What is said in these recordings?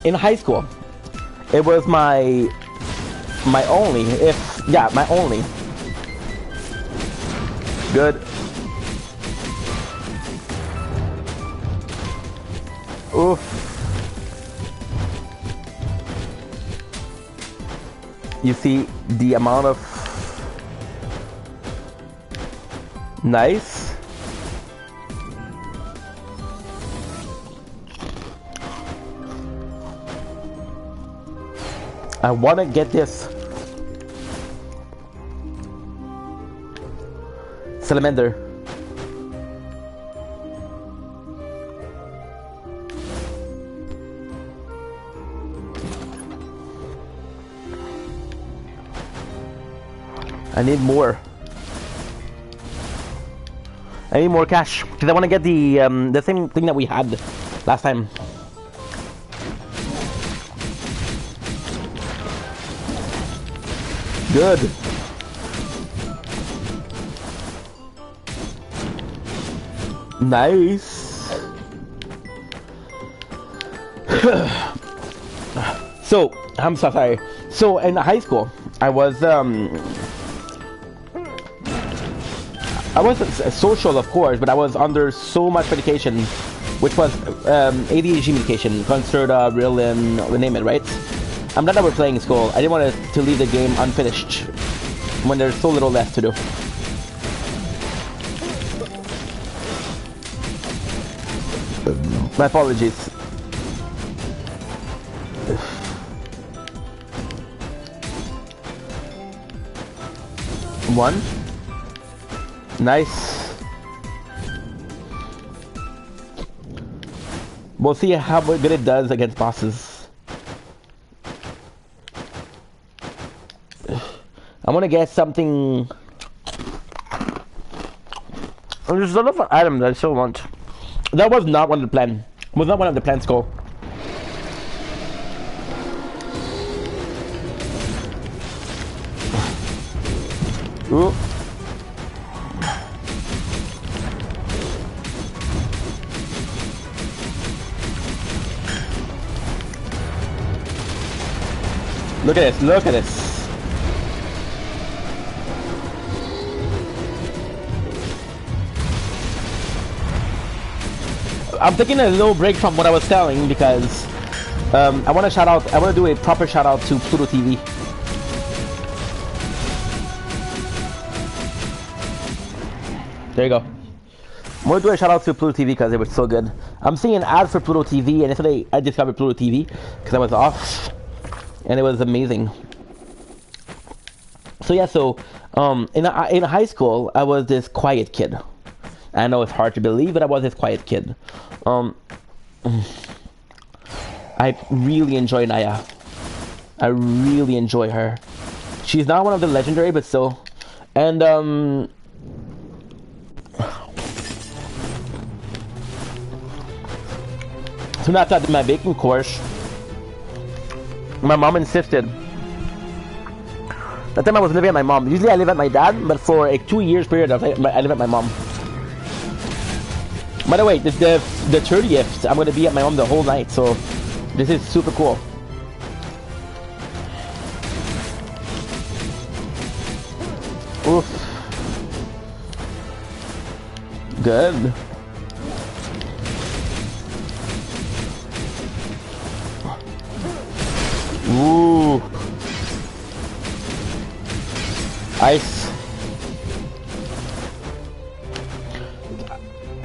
in high school, it was my only, if yeah, my only. Good. Oof. You see the amount of nice. I want to get this salamander. I need more. I need more cash because I want to get the same thing that we had last time. Good. Nice. So, I'm so sorry. So, in high school, I was social, of course, but I was under so much medication, which was ADHD medication, Concerta, Ritalin, name it, right? I'm glad that we're playing school. I didn't want to leave the game unfinished when there's so little left to do. My apologies. One. Nice. We'll see how good it does against bosses. I want to get something. There's a lot of items I still want. That was not one of the plan. Was not one of the plans goal. Ooh. Look at this, look at this. I'm taking a little break from what I was telling because I want to do a proper shout out to Pluto TV. There you go. I'm going to do a shout out to Pluto TV because it was so good. I'm seeing an ad for Pluto TV, and yesterday I discovered Pluto TV because I was off, and it was amazing. So yeah, in high school, I was this quiet kid. I know it's hard to believe, but I was this quiet kid. I really enjoy Naya. I really enjoy her. She's not one of the legendary, but still. And soon after I did my baking course, my mom insisted. That time I was living at my mom. Usually I live at my dad, but for a 2 years period, I live at my mom. By the way, the 30th, I'm gonna be at my mom the whole night, so this is super cool. Oof. Good. Ooh. Ice.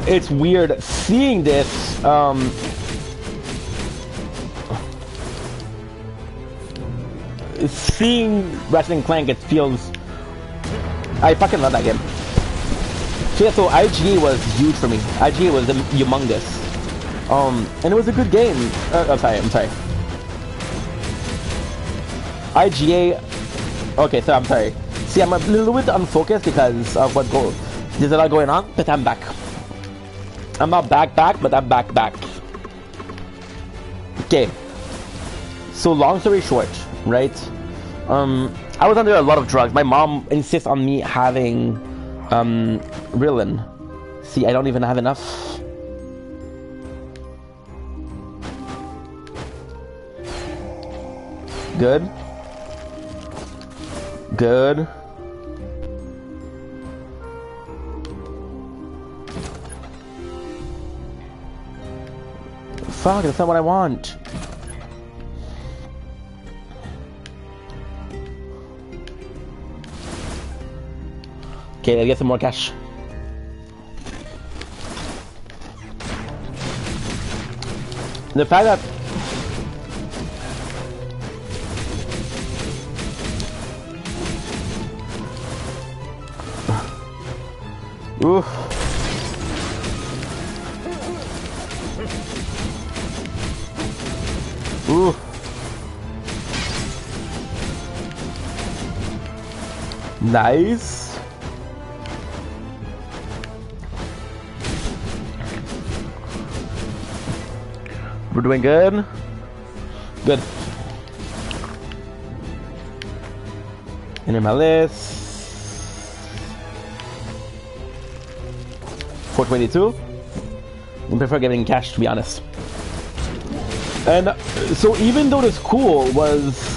It's weird seeing this. Seeing Ratchet and Clank, it feels. I fucking love that game. So yeah, so IGA was huge for me. IGA was humongous. And it was a good game. I'm sorry. IGA. Okay, so I'm sorry. See, I'm a little bit unfocused because of what goes. There's a lot going on, but I'm back. I'm not back, but I'm back. Okay. So long story short, right? I was under a lot of drugs. My mom insists on me having Ritalin. See, I don't even have enough. Good. Good. Fuck, that's not what I want. Okay, let's get some more cash. The fact that oof. Oof. Nice. We're doing good. Good. Enter my list. 422. I prefer getting cash, to be honest. And so even though the school was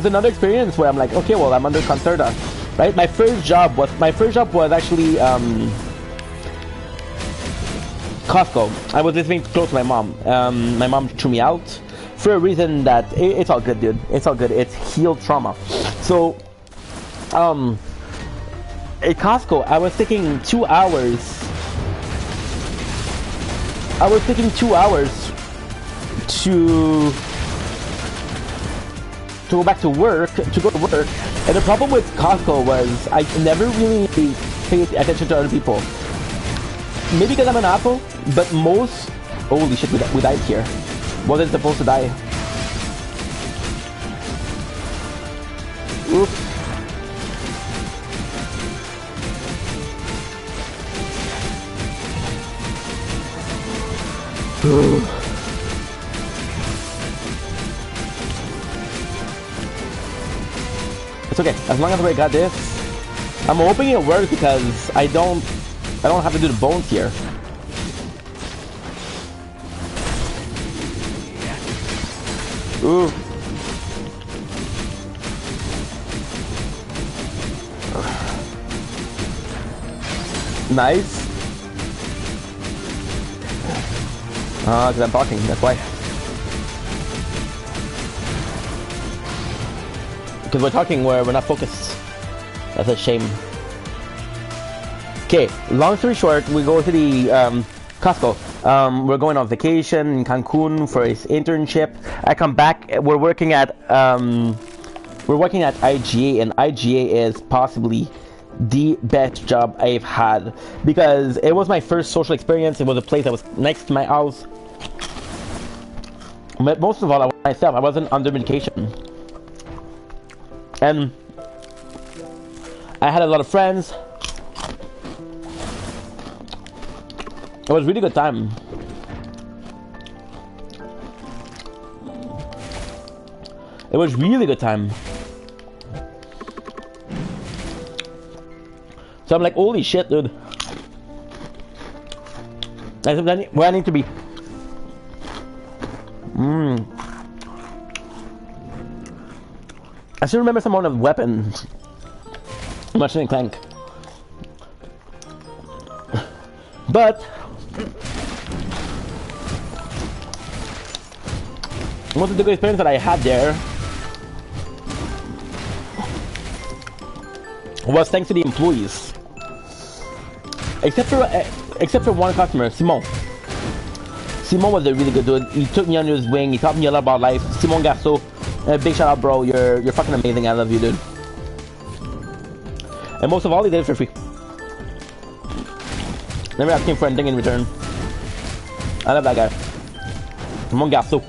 another experience where I'm like, okay, well, I'm under Concerta, right? My first job was actually Costco. I was living close to my mom. My mom threw me out for a reason that it's all good, dude. It's all good. It's healed trauma. So, at Costco, I was taking 2 hours. To go back to work, and the problem with Costco was I never really paid attention to other people. Maybe because I'm an asshole, but most... Holy shit, we died here. Wasn't supposed to die. Oops. It's okay, as long as I got this. I'm hoping it works because I don't have to do the bones here. Ooh. Nice. Because I'm talking, that's why. Because we're talking where we're not focused. That's a shame. Okay, long story short, we go to the Costco. We're going on vacation in Cancun for his internship. I come back, we're working at IGA, and IGA is possibly the best job I've had because it was my first social experience. It was a place that was next to my house. But most of all, I was myself. I wasn't under medication. And I had a lot of friends. It was a really good time. It was really good time. So I'm like, holy shit, dude. Where I need to be. I still remember some amount of weapons. Much in Clank. But most of the good experience that I had there was thanks to the employees. Except for one customer, Simon. Simon was a really good dude. He took me under his wing. He taught me a lot about life. Simon Gasso, big shout out, bro. You're fucking amazing. I love you, dude. And most of all, he did it for free. Never asked him for anything in return. I love that guy. Simon Gasso.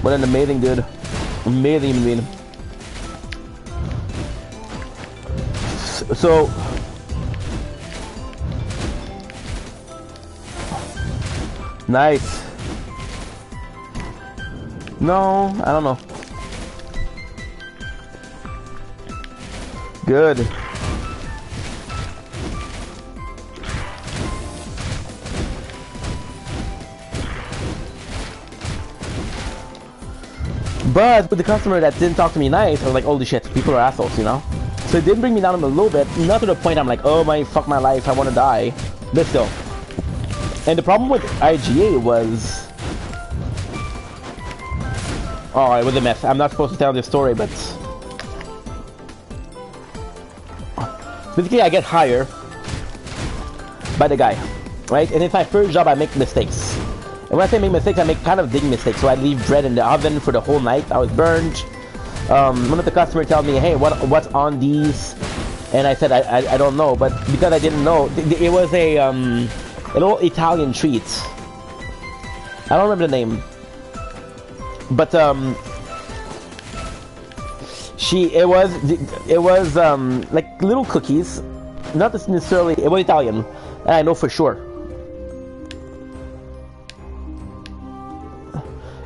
What an amazing dude. Amazing human being. So nice. No, I don't know. Good. But with the customer that didn't talk to me nice, I was like, holy shit, people are assholes, you know? So it did bring me down a little bit, not to the point I'm like, oh my, fuck my life, I want to die. But still. And the problem with IGA was... Oh, it was a mess. I'm not supposed to tell this story, but... Basically, I get hired by the guy, right? And it's my first job, I make mistakes. And when I say make mistakes, I make kind of big mistakes. So I leave bread in the oven for the whole night. I was burned. One of the customers tells me, hey, what's on these? And I said, I don't know. But because I didn't know, it was an old Italian treat. I don't remember the name. But it was like little cookies, not necessarily. It was Italian, and I know for sure.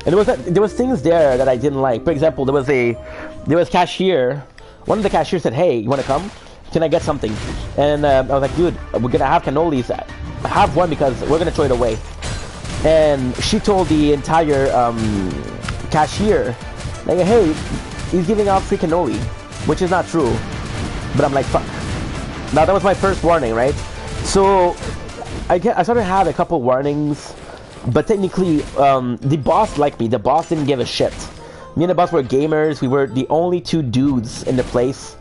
And there was things there that I didn't like. For example, there was cashier. One of the cashiers said, "Hey, you want to come? Can I get something?" And I was like, "Dude, we're gonna have cannolis. Have one because we're gonna throw it away." And she told the entire cashier, like, "Hey, he's giving out free cannoli," which is not true. But I'm like, fuck. Now that was my first warning, right? So I sort of had a couple warnings, but technically, the boss liked me. The boss didn't give a shit. Me and the boss were gamers. We were the only two dudes in the place.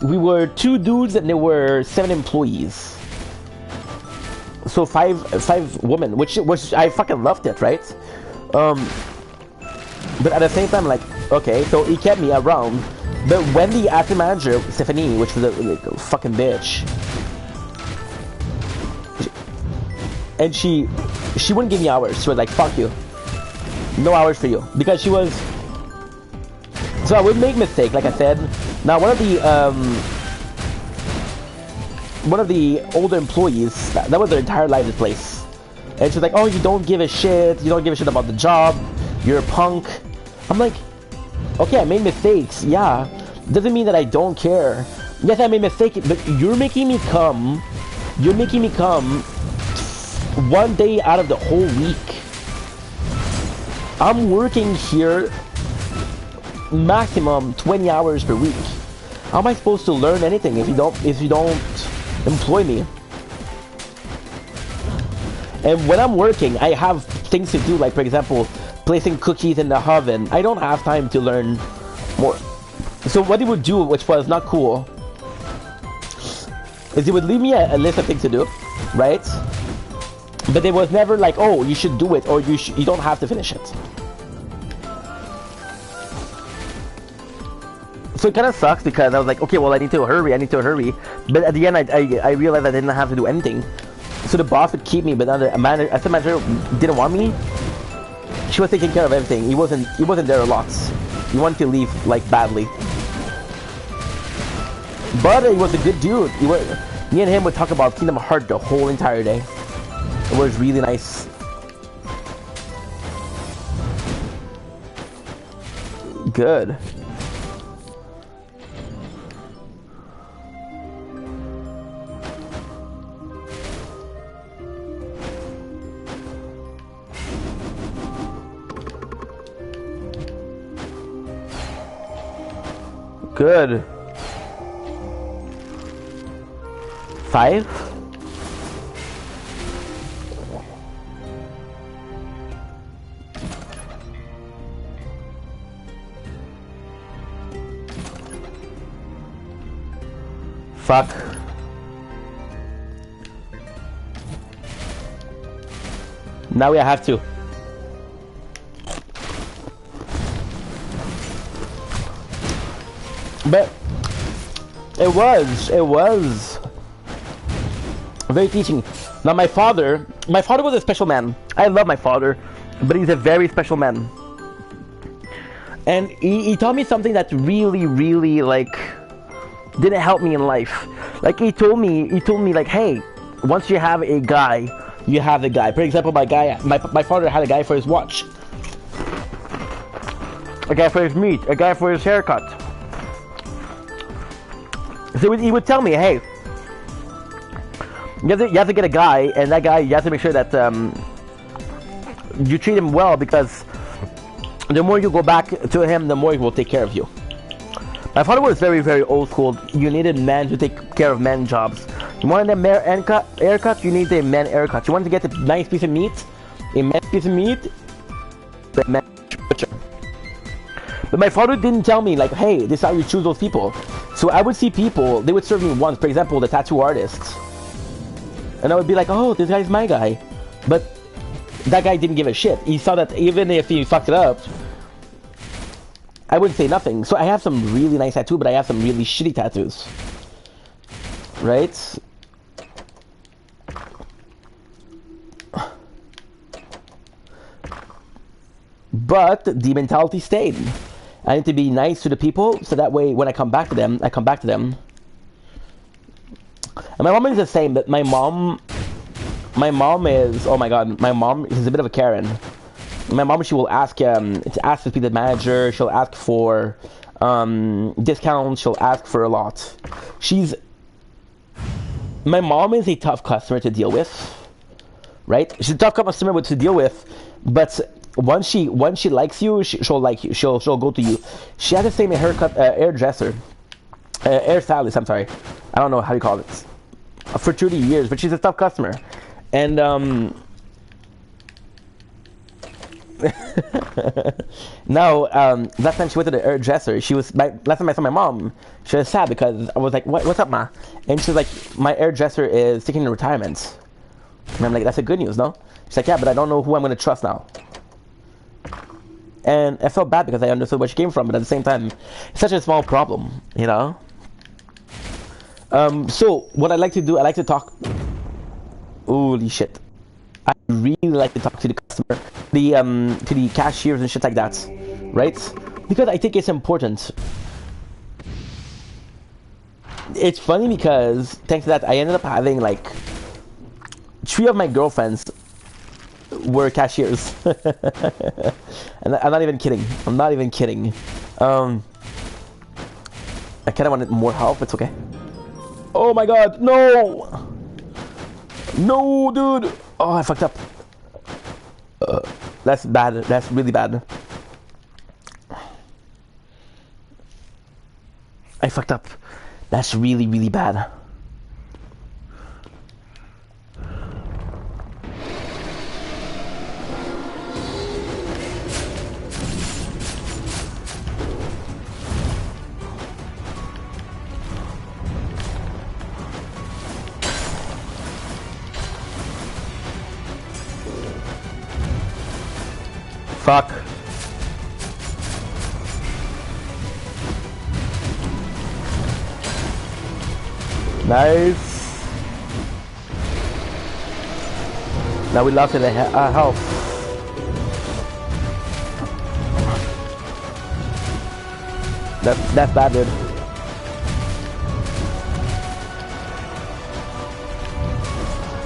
We were 2 dudes and there were 7 employees. So five women, which I fucking loved it, right? But at the same time, like, okay, so he kept me around. But when the acting manager, Stephanie, which was a fucking bitch, and she wouldn't give me hours. She was like, fuck you. No hours for you. Because she was... So I would make mistake, like I said. Now, one of the older employees, that was their entire life in place. And she's like, oh, you don't give a shit. You don't give a shit about the job. You're a punk. I'm like, okay, I made mistakes. Yeah. Doesn't mean that I don't care. Yes, I made mistakes, but you're making me come 1 day out of the whole week. I'm working here maximum 20 hours per week. How am I supposed to learn anything if you don't employ me? And when I'm working, I have things to do, like, for example, placing cookies in the oven. I don't have time to learn more. So what he would do, which was not cool, is he would leave me a list of things to do, right? But it was never like, oh, you should do it, or you don't have to finish it. So it kind of sucks because I was like, okay, well, I need to hurry. But at the end, I realized I didn't have to do anything. So the boss would keep me, but the assistant manager didn't want me. She was taking care of everything. He wasn't there a lot. He wanted to leave, like, badly. But he was a good dude. Me and him would talk about Kingdom Hearts the whole entire day. It was really nice. Good. Good. 5? Fuck. Now we have to. But it was very teaching. Now my father was a special man. I love my father, but he's a very special man. And he taught me something that really, like, didn't help me in life. Like, he told me like, hey, once you have a guy, you have the guy. For example, my father had a guy for his watch, a guy for his meat, a guy for his haircut. So he would tell me, hey, you have to get a guy, and that guy, you have to make sure that you treat him well, because the more you go back to him, the more he will take care of you. My father was very, very old school. You needed men to take care of men jobs. You wanted a man haircut, you need a man haircut. You wanted to get a nice piece of meat, a man piece of meat, a man butcher. But my father didn't tell me, like, hey, this is how you choose those people. So I would see people, they would serve me once, for example, the tattoo artist. And I would be like, oh, this guy's my guy. But that guy didn't give a shit. He saw that even if he fucked it up, I wouldn't say nothing. So I have some really nice tattoos, but I have some really shitty tattoos. Right? But the mentality stayed. I need to be nice to the people, so that way when I come back to them, I come back to them. And my mom is the same, but my mom is, oh my god, my mom is a bit of a Karen. My mom, she will ask to speak to the manager, she'll ask for discounts, she'll ask for a lot. My mom is a tough customer to deal with, right? She's a tough customer to deal with, but once she likes you, she'll like you. She'll go to you. She has the same hairdresser, hairstylist. I'm sorry, I don't know how you call it. For 30 years, but she's a tough customer, and now last time she went to the hairdresser, last time I saw my mom, she was sad because I was like, what's up, ma? And she was like, my hairdresser is taking a retirement, and I'm like, that's a good news, no? She's like, yeah, but I don't know who I'm gonna trust now. And I felt bad because I understood where she came from, but at the same time, it's such a small problem, you know? So, what I like to do, I like to talk... Holy shit. I really like to talk to the customer, to the cashiers and shit like that, right? Because I think it's important. It's funny because, thanks to that, I ended up having, like, 3 of my girlfriends were cashiers. And I'm not even kidding. I'm not even kidding. I kind of wanted more help. It's okay. Oh my god, no! No, dude! Oh, I fucked up. That's bad. That's really bad. I fucked up. That's really, really bad. Fuck. Nice. Now we lost the health. That's bad, dude.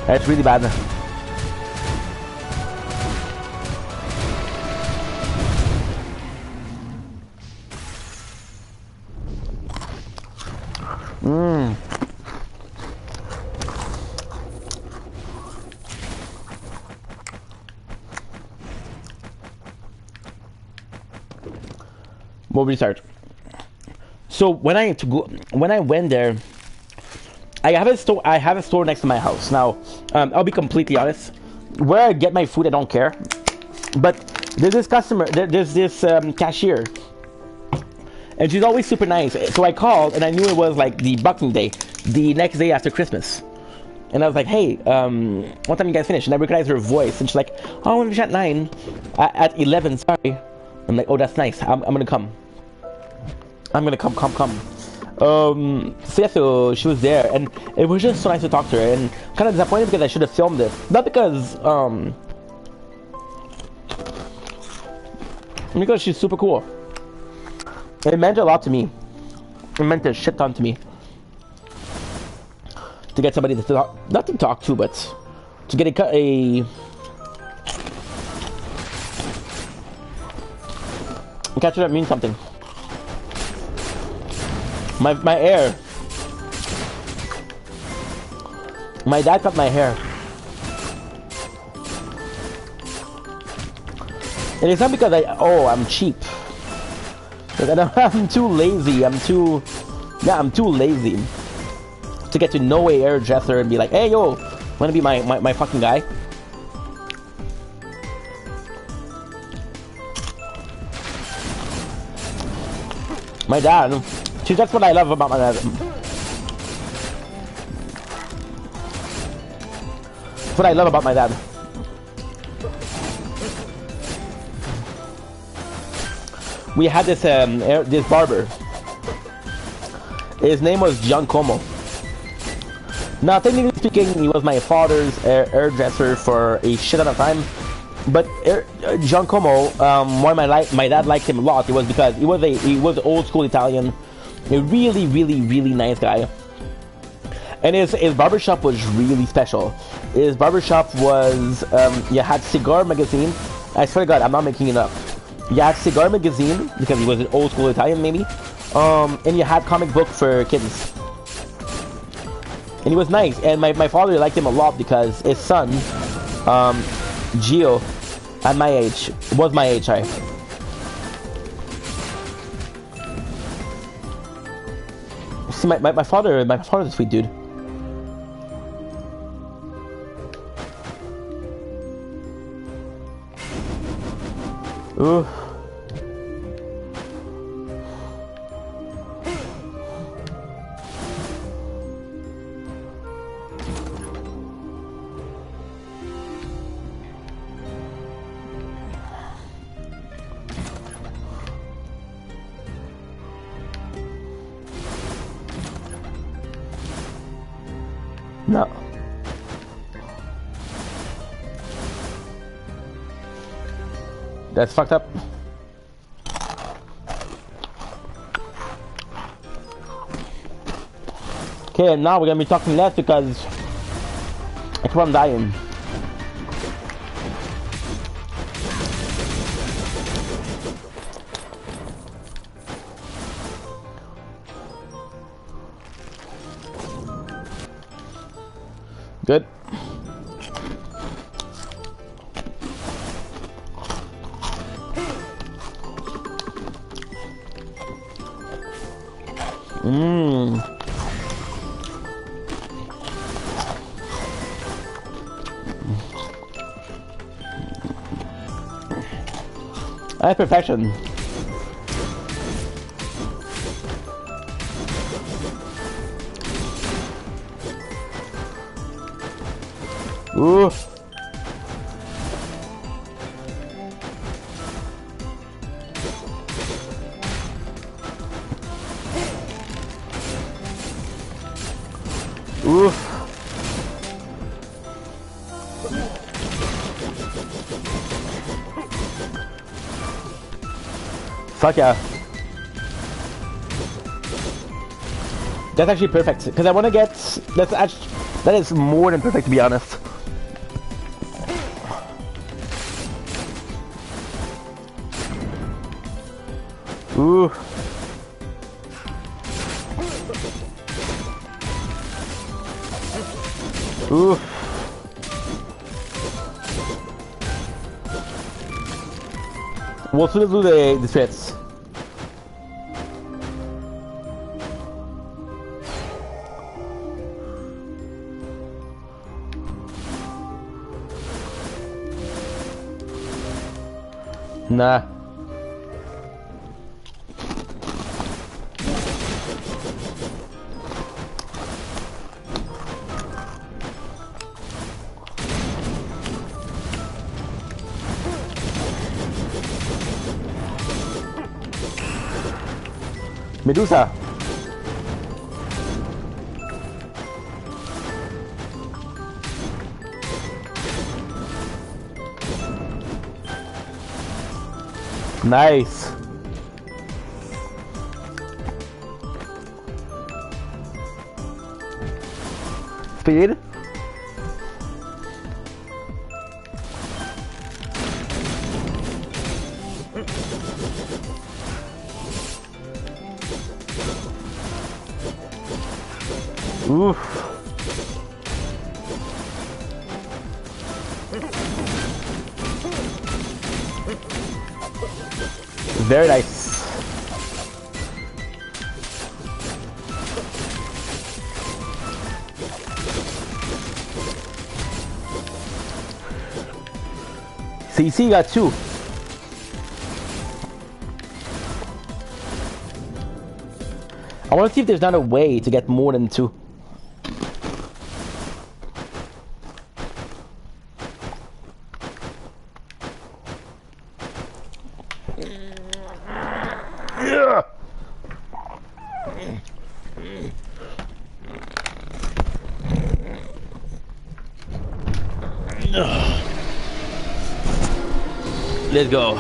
That's really bad. We'll restart. So when I went there, I have a store next to my house. Now, I'll be completely honest. Where I get my food, I don't care. But there's this customer, there's this cashier, and she's always super nice. So I called, and I knew it was like the Boxing Day, the next day after Christmas. And I was like, hey, what time you guys finish? And I recognized her voice, and she's like, oh, I'm at 9, at 11, sorry. I'm like, oh, that's nice. I'm gonna come. I'm gonna come. So yeah, so she was there, and it was just so nice to talk to her, and kind of disappointed because I should have filmed it. Not because she's super cool. It meant a lot to me. It meant a shit ton to me. To get somebody to talk, not to talk to, but to get a catch that means something. My hair. My dad cut my hair. And it's not because I'm cheap. I'm too lazy. I'm too lazy to get to know a hairdresser and be like, hey, yo, wanna be my fucking guy? My dad. See, that's what I love about my dad. That's what I love about my dad. We had this barber. His name was Giancomo. Now, technically speaking, he was my father's hairdresser for a shit ton of time. But Giancomo, why my dad liked him a lot, it was because he was old school Italian, a really, really, really nice guy. And his barbershop was really special. His barbershop was, you had Cigar Magazine. I swear to God, I'm not making it up. You had Cigar Magazine, because he was an old school Italian maybe. And you had comic book for kids. And he was nice. And my father liked him a lot because his son, Gio, at my age, was my age, sorry. See, my father's a sweet dude. Ooh. No. That's fucked up. Okay, now we're gonna be talking less because I keep on dying. Good. That's perfection. Ooh. Ooh. Fuck yeah. That's actually perfect because I want to get that is more than perfect, to be honest. Ooh. Ooh. We'll still do the threats. Nah. Medusa. Nice. Speed. Oof. Very nice. CC got 2. I want to see if there's not a way to get more than 2. Yeah. Let's go.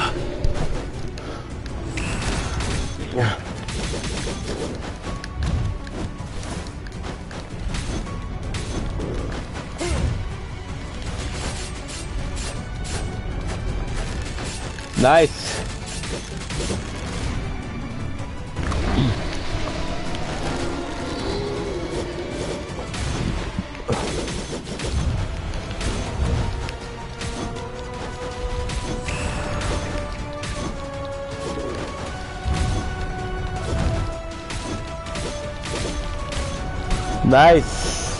Nice. Nice.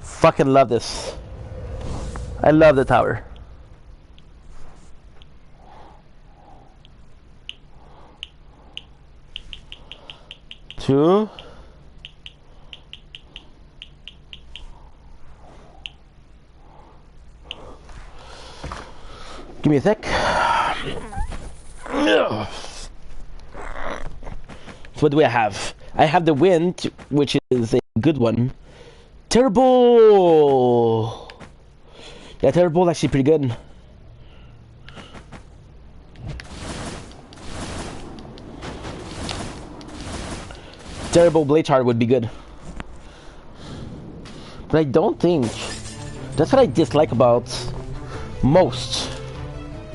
Fucking love this. I love the tower. Two. Give me a sec. So what do I have? I have the wind, which is a good one. Terrible. Yeah, terrible actually pretty good. Terrible blade charge would be good. But I don't think that's what I dislike about most